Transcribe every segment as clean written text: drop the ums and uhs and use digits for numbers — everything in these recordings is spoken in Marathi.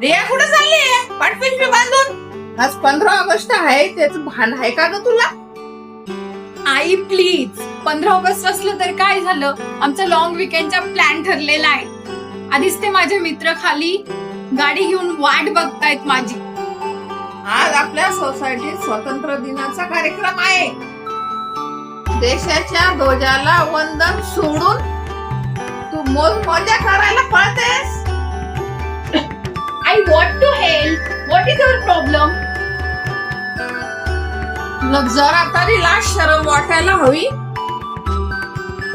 रिया कुठे चालली? पाठपिशवी बांधून. आज 15 ऑगस्ट आहे, त्याचं भान आहे का ग तुला? आई प्लीज, 15 ऑगस्ट असलं तर काय झालं, आमचा लॉंग विकेंडचा प्लॅन ठरलेला आहे. आधीच ते माझे मित्र खाली गाडी घेऊन वाट बघतायत माझी. आज आपल्या सोसायटीत स्वातंत्र्य दिनाचा कार्यक्रम आहे. देशाच्या ध्वजाला वंदन सोडून तू मोज मजा करायला पळतेस. आई what to help, what is your problem? तुला जरा तरी लाज शरम वाटायला हवी.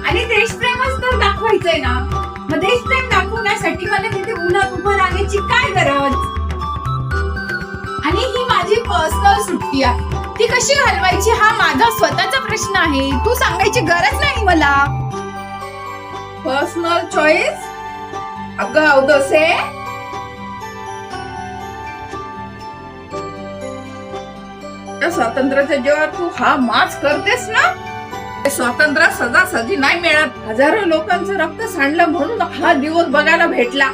आणि देशप्रेमच तर दाखवायचंय ना, मग देशप्रेम दाखवण्यासाठी मला तिथे उन्हात उभं राहण्याची काय गरज? आणि ही माझी पर्सनल सुट्टी आहे, ती कशी घालवायची हा माझा स्वतःचा प्रश्न आहे. तू सांगायची गरज नाही मला. Personal choice? अगं अवदसे, स्वातंत्र्याच्या जेव्हा तू हा मार्च करतेस ना, ते स्वातंत्र्य सजासजी नाही मिळत. हजारो लोकांचं रक्त सांडलं म्हणून हा दिवस बघायला भेटला.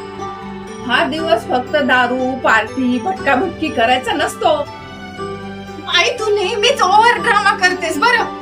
हा दिवस फक्त दारू पार्टी भटकाभटकी करायचा नसतो. आई तू नेहमीच ओव्हर ड्रामा करतेस बरं.